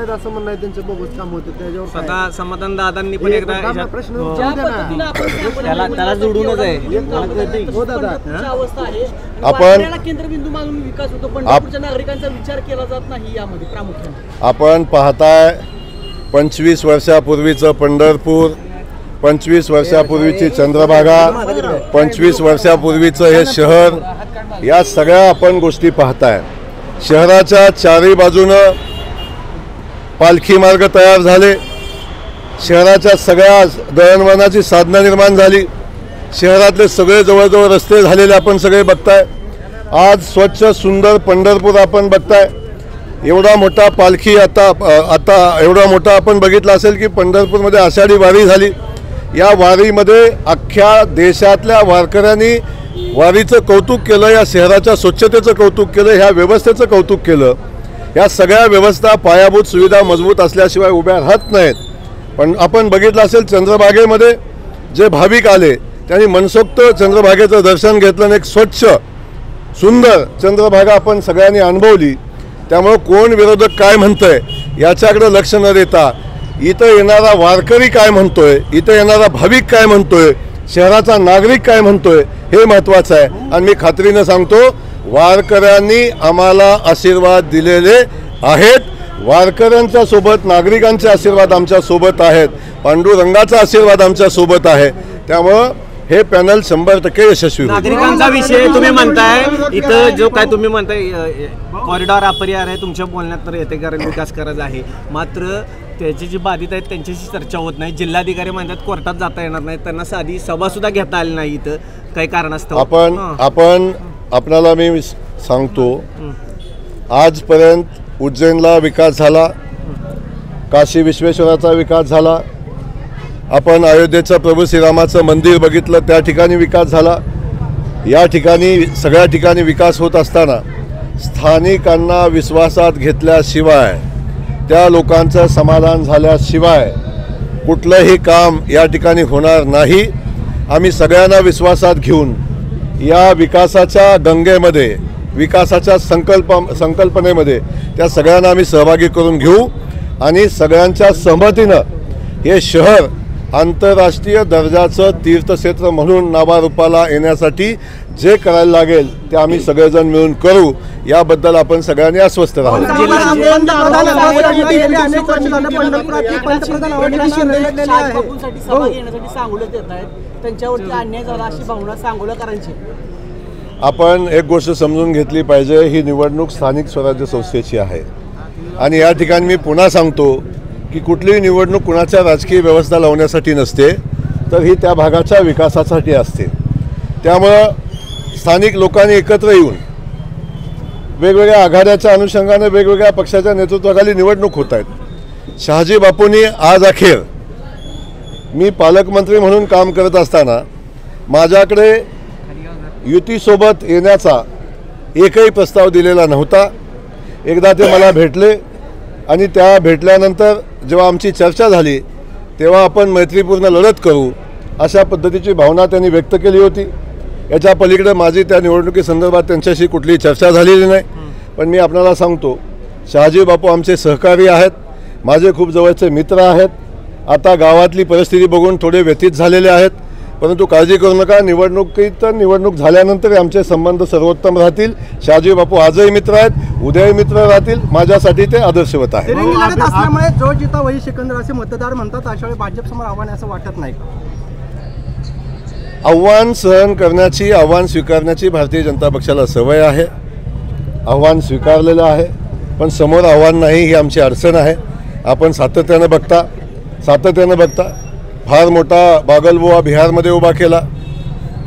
आहेत असं म्हणणं आहे त्यांचं, बोगस काम होतं त्याच्यावर स्वतः समाधान दादांनी पण एकदा प्रश्न त्याला जोडूनच आहे. आपण केंद्रबिंदू मानून विकास होतो, पंढरपूरच्या नागरिकांचा विचार केला जात नाही यामध्ये प्रामुख्याने. आपण पाहताय 25 वर्षापूर्वीचं पंढरपूर, 25 वर्षापूर्वीची चंद्रभागा, 25 वर्षापूर्वीचं हे शहर, या सगळ्या आपण गोष्टी पाहताय. शहराच्या चारही बाजूनं पालखी मार्ग तयार झाले, शहराच्या सगळ्या दळणवळणाची साधनं निर्माण झाली, शहरातले सगळे जवळजवळ रस्ते झालेले आपण सगळे बघताय. आज स्वच्छ सुंदर पंढरपूर आपण बघताय. एवढा मोठा पालखी आता एवढा मोठा आपण बघितला असेल की पंढरपूरमध्ये आषाढी वारी झाली. या वारीमध्ये अख्ख्या देशातल्या वारकऱ्यांनी वारीचं कौतुक केलं, या शहराच्या स्वच्छतेचं कौतुक केलं, ह्या व्यवस्थेचं कौतुक केलं. या सगळ्या व्यवस्था पायाभूत सुविधा मजबूत असल्याशिवाय उभ्या राहत नाहीत. पण आपण बघितलं असेल चंद्रभागेमध्ये जे भाविक आले त्यांनी मनसोक्त चंद्रभागेचं दर्शन घेतलं आणि एक स्वच्छ सुंदर चंद्रभागा आपण सगळ्यांनी अनुभवली. त्यामुळं कोण विरोधक काय म्हणतोय याच्याकडे लक्ष न देता इथं येणारा वारकरी काय म्हणतोय, इथं येणारा भाविक काय म्हणतोय, शहराचा नागरिक काय म्हणतोय हे महत्त्वाचं आहे. आणि मी खात्रीनं सांगतो वारकऱ्यांनी आम्हाला आशीर्वाद दिलेले आहेत. वारकऱ्यांच्या सोबत नागरिकांचे आशीर्वाद आमच्या सोबत आहेत, पांडुरंगाचा आशीर्वाद आमच्या सोबत आहे. त्यामुळं हे पॅनल 100% यशस्वी होईल. नागरिकांचा विषय तुम्ही म्हणताय, इथं जो काय तुम्ही म्हणताय कॉरिडॉर अपरिहार आहे, तुमच्या बोलण्यात तर येते कारण विकास करायचा आहे, मात्र त्याची जी बाधित आहेत त्यांच्याशी चर्चा होत नाही. जिल्हाधिकारी म्हणतात कोर्टात जाता येणार नाही, त्यांना साधी सभासुद्धा घेता आली नाही इथं काही कारणास्तव. आपल्याला मी सांगतो आजपर्यंत उज्जैनला विकास झाला, काशी विश्वेश्वराचा विकास झाला, आपण अयोध्येचं प्रभू श्रीरामाचं मंदिर बघितलं त्या ठिकाणी विकास झाला. या ठिकाणी सगळ्या ठिकाणी विकास होत असताना स्थानिकांना विश्वासात घेतल्याशिवाय, त्या लोकांचं समाधान झाल्याशिवाय कुठलंही काम या ठिकाणी होणार नाही. आम्ही सगळ्यांना विश्वासात घेऊन या विकासाच्या गंगेमध्ये, विकासाच्या संकल्पनेमध्ये त्या सगळ्यांना आम्ही सहभागी करून घेऊ आणि सगळ्यांच्या सहमतीनं हे शहर आंतरराष्ट्रीय दर्जाचं तीर्थक्षेत्र म्हणून नावारूपाला येण्यासाठी जे करायला लागेल ते आम्ही सगळेजण मिळून करू, याबद्दल आपण सगळ्यांनी आश्वस्त राहू. आपण एक गोष्ट समजून घेतली पाहिजे, ही निवडणूक स्थानिक स्वराज्य संस्थेची आहे आणि या ठिकाणी मी पुन्हा सांगतो की कुठलीही निवडणूक कुणाच्या राजकीय व्यवस्था लावण्यासाठी नसते, तर ही त्या भागाच्या विकासासाठी असते. त्यामुळं स्थानिक लोकांनी एकत्र येऊन वेगवेगळ्या आघाड्याच्या अनुषंगाने वेगवेगळ्या पक्षाच्या नेतृत्वाखाली निवडणूक होत आहेत. शहाजी बापूंनी आज अखेर मी पालकमंत्री म्हणून काम करत असताना माझ्याकडे युतीसोबत येण्याचा एकही प्रस्ताव दिलेला नव्हता. एकदा ते मला भेटले आणि त्या भेटल्यानंतर जेव्हा आमची चर्चा झाली तेव्हा आपण मैत्रीपूर्ण लढत करू अशा पद्धतीची भावना त्यांनी व्यक्त केली होती. याच्या पलीकडे माझी त्या निवडणुकीसंदर्भात त्यांच्याशी कुठलीही चर्चा झालेली नाही. पण मी आपल्याला सांगतो शहाजी बापू आमचे सहकारी आहेत, माझे खूप जवळचे मित्र आहेत. आता गावातली परिस्थिती बघून थोडे व्यथित झालेले आहेत, परंतु काळजी करू नका, निवडणूक झाल्यानंतर आमचे संबंध सर्वोत्तम राहतील. शहाजी बापू आजही मित्र आहेत, उद्याही मित्र राहतील. माझ्यासाठी ते आदर्शवत आहेत. जो जिता वही सिकंदर असे मतदार म्हणतात, अशा वेळी भाजपसमोर आव्हान असं वाटत नाही का? आव्हान सहन करण्याची, आव्हान स्वीकारण्याची भारतीय जनता पक्षाला सवय आहे. आव्हान स्वीकारलेलं आहे, पण समोर आव्हान नाही ही आमची अडचण आहे. आपण सातत्यानं बघता फार मोठा बागलबुवा बिहारमध्ये उभा केला,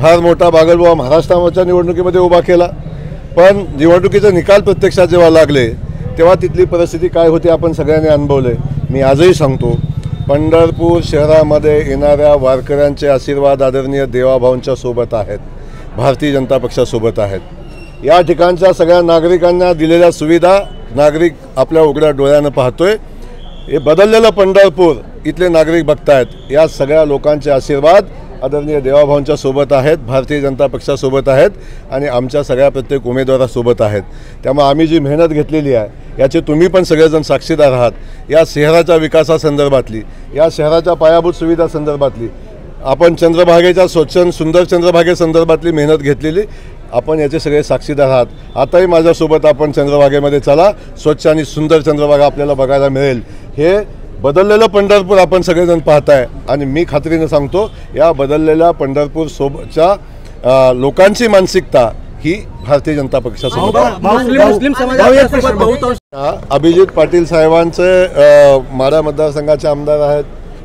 फार मोठा बागलबुवा महाराष्ट्राच्या निवडणुकीमध्ये उभा केला, पण निवडणुकीचे निकाल प्रत्यक्षात जेव्हा लागले तेव्हा तिथली परिस्थिती काय होती आपण सगळ्यांनी अनुभवले. मी आजही सांगतो पंढरपूर शहरामध्ये येणाऱ्या वारकऱ्यांचे आशीर्वाद आदरणीय देवाभाऊंच्या सोबत आहेत, भारतीय जनता पक्षासोबत आहेत. या ठिकाणच्या सगळ्या नागरिकांना दिलेल्या सुविधा नागरिक आपल्या उघड्या डोळ्यानं पाहतोय. हे बदललेलं पंढरपूर इथले नागरिक बघतायत. या सगळ्या लोकांचे आशीर्वाद आदरणीय देवाभाऊंच्या सोबत आहेत, भारतीय जनता पक्षासोबत आहेत आणि आमच्या सगळ्या प्रत्येक उमेदवारासोबत आहेत. त्यामुळे आम्ही जी मेहनत घेतलेली आहे याचे तुम्ही पण सगळेजण साक्षीदार आहात. या शहराच्या विकासासंदर्भातली, या शहराच्या पायाभूत सुविधासंदर्भातली, आपण चंद्रभागेच्या स्वच्छ सुंदर चंद्रभागेसंदर्भातली मेहनत घेतलेली, आपण याचे सगळे साक्षीदार आहात. आताही माझ्यासोबत आपण चंद्रभागेमध्ये चला, स्वच्छ आणि सुंदर चंद्रभागा आपल्याला बघायला मिळेल. हे बदललेलं पंढरपूर आपण सगळेजण पाहताय आणि मी खात्रीनं सांगतो या बदललेल्या पंढरपूर सोबतच्या लोकांची मानसिकता ही भारतीय जनता पक्षासोबत मुस्लिम समाजासोबत बहुतांश अभिजित पाटील साहेबांचे माढा मतदारसंघाचे आमदार आहेत.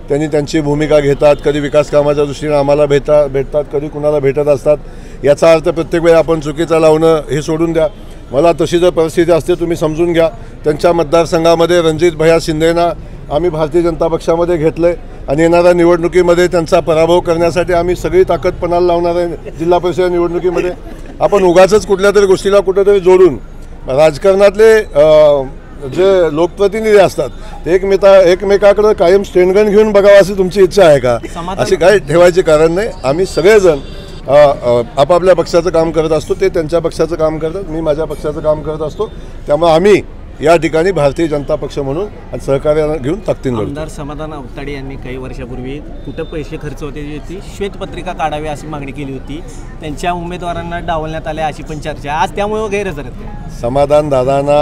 त्यांनी त्यांची भूमिका घेतात, कधी विकास कामाच्या दृष्टीने आम्हाला भेटतात, कधी कुणाला भेटत असतात. याचा अर्थ प्रत्येक वेळी आपण चुकीचं लावणं हे सोडून द्या. मला तशी जर परिस्थिती असते तुम्ही समजून घ्या. त्यांच्या मतदारसंघामध्ये रणजित भैया शिंदेना आम्ही भारतीय जनता पक्षामध्ये घेतलं आहे आणि येणाऱ्या निवडणुकीमध्ये त्यांचा पराभव करण्यासाठी आम्ही सगळी ताकद पणाला लावणार आहे. जिल्हा परिषद निवडणुकीमध्ये आपण उगाचच कुठल्या तरी गोष्टीला कुठेतरी जोडून राजकारणातले जे लोकप्रतिनिधी असतात ते एकमेकाकडे कायम स्टेनगन घेऊन बघावं अशी तुमची इच्छा आहे का? अशी काही ठेवायचे कारण नाही. आम्ही सगळेजण आपापल्या पक्षाचं काम करत असतो, ते त्यांच्या पक्षाचं काम करतात, मी माझ्या पक्षाचं काम करत असतो. त्यामुळे आम्ही या ठिकाणी भारतीय जनता पक्ष म्हणून आणि सहकार्यानं घेऊन ताकदीनं लढतो. आमदार समाधान अवताडे यांनी काही वर्षापूर्वी कुठं पैसे खर्च होते याची श्वेतपत्रिका काढावी अशी मागणी केली होती. त्यांच्या उमेदवारांना डावलण्यात आले अशी पण चर्चा आज, त्यामुळे गैरहजर आहेत. समाधान दादांना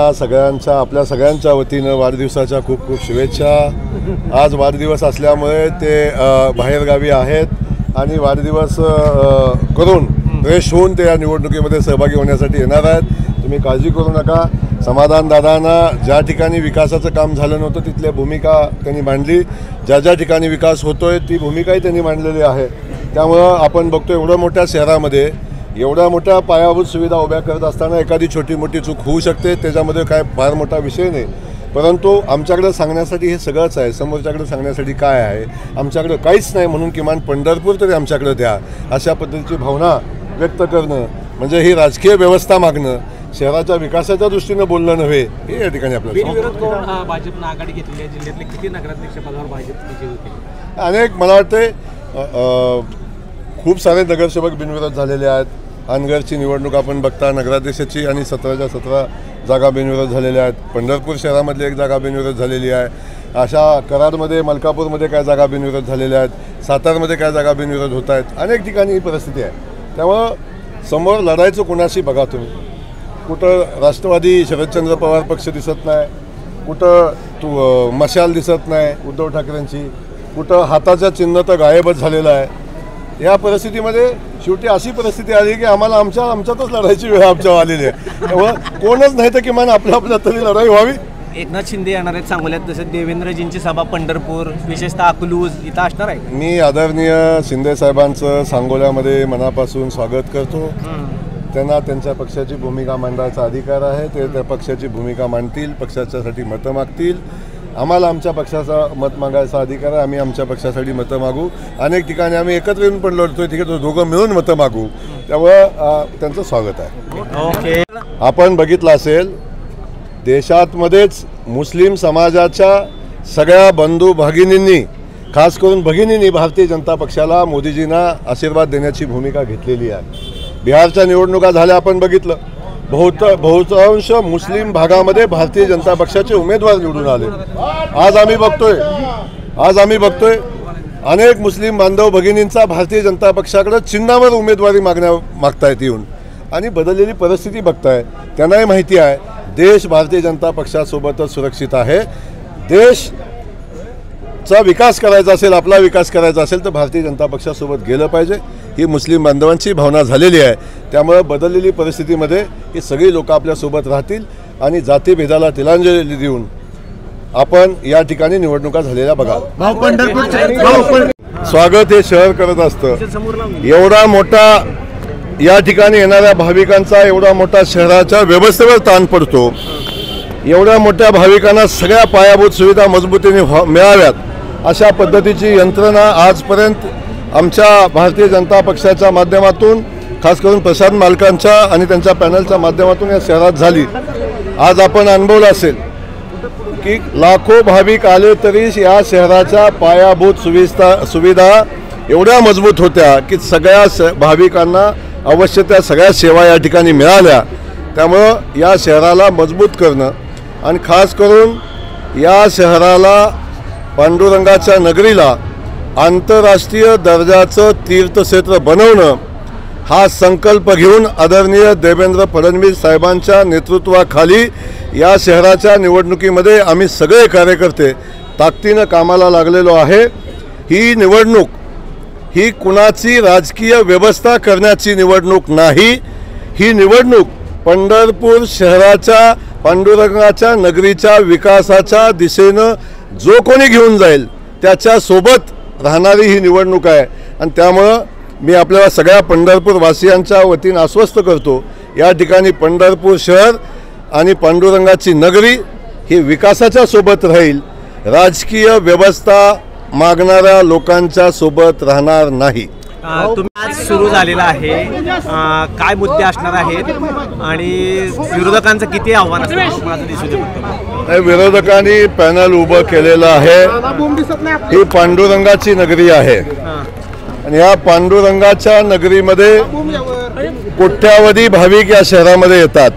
आपल्या सगळ्यांच्या वतीनं वाढदिवसाच्या खूप खूप शुभेच्छा. आज वाढदिवस असल्यामुळे ते बाहेरगावी आहेत आणि वाढदिवस करून फ्रेश होऊन ते या निवडणुकीमध्ये सहभागी होण्यासाठी येणार आहेत. तुम्ही काळजी करू नका. समाधान दादांना ज्या ठिकाणी विकासाचं काम झालं नव्हतं तिथल्या भूमिका त्यांनी मांडली, ज्या ठिकाणी विकास होतोय ती भूमिकाही त्यांनी मांडलेली आहे. त्यामुळं आपण बघतो एवढ्या मोठ्या शहरामध्ये एवढ्या मोठ्या पायाभूत सुविधा उभ्या करत असताना एखादी छोटी मोठी चूक होऊ शकते, त्याच्यामध्ये काय फार मोठा विषय नाही. परंतु आमच्याकडे सांगण्यासाठी हे सगळंच आहे. समोरच्याकडे सांगण्यासाठी काय आहे? आमच्याकडे काहीच नाही म्हणून किमान पंढरपूर तरी आमच्याकडे द्या अशा पद्धतीची भावना व्यक्त करणं म्हणजे ही राजकीय व्यवस्था मागणं, शहराच्या विकासाच्या दृष्टीनं बोलणं नव्हे. हे या ठिकाणी आपल्याला भाजपनं आघाडी घेतलेली आहे. जिल्ह्यातले किती नगराध्यक्ष पदावर भाजप विजयी होते? अनेक मला वाटते खूप सारे नगरसेवक बिनविरोध झालेले आहेत. अनगरची निवडणूक आपण बघता नगराध्यक्षाची आणि 17च्या 17 जागा बिनविरोध झालेल्या आहेत. पंढरपूर शहरामधली एक जागा बिनविरोध झालेली आहे. अशा कराडमध्ये मलकापूरमध्ये काय जागा बिनविरोध झालेल्या आहेत. सातारमध्ये काय जागा बिनविरोध होत आहेत. अनेक ठिकाणी ही परिस्थिती आहे. त्यामुळं समोर लढायचं कोणाशी बघा तुम्ही. कुठं राष्ट्रवादी शरदचंद्र पवार पक्ष दिसत नाही, कुठं मशाल दिसत नाही उद्धव ठाकरेंची, कुठं हाताच्या चिन्ह तर गायबच झालेलं आहे. या परिस्थितीमध्ये शेवटी अशी परिस्थिती आली की आम्हाला आमच्यातच लढायची वेळ आमच्या आलेली आहे. त्यामुळं कोणच नाही तर किमान आपल्या तरी लढाई व्हावी. एकनाथ शिंदे येणार आहेत सांगोल्यात, तसं देवेंद्रजींची सभा पंढरपूर विशेषतः अकलूज इथं असणार आहे. मी आदरणीय शिंदे साहेबांचं सांगोल्यामध्ये मनापासून स्वागत करतो. त्यांना त्यांच्या पक्षाची भूमिका मांडायचा अधिकार आहे. ते त्या पक्षाची भूमिका मांडतील, पक्षाच्यासाठी मतं मागतील. आम्हाला आमच्या पक्षाचा मत मागायचा अधिकार आहे. आम्ही आमच्या पक्षासाठी मतं मागू. अनेक ठिकाणी आम्ही एकत्र येऊन पण लढतोय, ठीक आहे, दोघं मिळून मतं मागू. त्यामुळं त्यांचं स्वागत आहे. ओके. आपण बघितलं असेल देशातमध्येच मुस्लिम समाजाच्या सगळ्या बंधू भगिनींनी, खास करून भगिनींनी भारतीय जनता पक्षाला मोदीजींना आशीर्वाद देण्याची भूमिका घेतलेली आहे. बिहारच्या निवडणुका झाल्या आपण बघितलं. बहुतांश मुस्लिम भागामध्ये भारतीय जनता पक्षाचे उमेदवार निवडून आले. आज आम्ही बघतोय अनेक मुस्लिम बांधव भगिनींचा भारतीय जनता पक्षाकडे चिन्हावर उमेदवारी मागतायत येऊन आणि बदललेली परिस्थिती बघताय. त्यांनाही माहिती आहे देश भारतीय जनता पक्षासोबतच सुरक्षित आहे. देशचा विकास करायचा असेल, आपला विकास करायचा असेल तर भारतीय जनता पक्षासोबत गेलं पाहिजे. ही मुस्लिम बांधवांची भावना झालेली आहे. त्यामुळे बदललेली परिस्थितीमध्ये ही सगळी लोक आपल्यासोबत राहतील आणि जातीभेदाला तिलांजली देऊन आपण या ठिकाणी निवडणुका झालेल्या बघा. स्वागत हे शहर करत असतं. एवढा मोठा या ठिकाणी येणाऱ्या भाविकांचा एवढा मोठा शहराच्या व्यवस्थेवर ताण पडतो. एवढ्या मोठ्या भाविकांना सगळ्या पायाभूत सुविधा मजबूतीने मिळाव्यात अशा पद्धतीची यंत्रणा आजपर्यंत आमच्या भारतीय जनता पक्षाच्या माध्यमातून, खास करून प्रसाद मालकांच्या आणि त्यांच्या पॅनलच्या माध्यमातून या शहरात झाली. आज आपण अनुभवलं असेल की लाखो भाविक आले तरी या शहराच्या पायाभूत सुविधा एवढ्या मजबूत होत्या की सगळ्या भाविकांना अवश्य त्या सगळ्या सेवा या ठिकाणी मिळाल्या. त्यामुळं या शहराला मजबूत करणं आणि खास करून या शहराला पांडुरंगाच्या नगरीला आंतरराष्ट्रीय दर्जाचं तीर्थक्षेत्र बनवणं हा संकल्प घेऊन आदरणीय देवेंद्र फडणवीस साहेबांच्या नेतृत्वाखाली या शहराच्या निवडणुकीमध्ये आम्ही सगळे कार्यकर्ते ताकदीनं कामाला लागलेलो आहे. ही निवडणूक ही कुणाची राजकीय व्यवस्था करण्याची निवडणूक नाही. ही निवडणूक पंढरपूर शहराच्या पांडुरंगाच्या नगरीच्या विकासाच्या दिशेनं जो कोणी घेऊन जाईल त्याच्यासोबत राहणारी ही निवडणूक आहे. आणि त्यामुळं मी आपल्याला सगळ्या पंढरपूर वासियांच्या वतीनं आश्वस्त करतो, या ठिकाणी पंढरपूर शहर आणि पांडुरंगाची नगरी ही विकासाच्या सोबत राहील, राजकीय व्यवस्था मागणाऱ्या लोकांच्या सोबत राहणार नाही. तुम्ही आज सुरू झालेला आहे, काय मुद्दे असणार आहेत आणि विरोधकांचं किती आव्हान असणार तुम्हाला दिसू शकतं? विरोधकांनी पॅनल उभं केलेलं आहे. ही पांडुरंगाची नगरी आहे आणि या पांडुरंगाच्या नगरीमध्ये कोट्यावधी भाविक या शहरामध्ये येतात.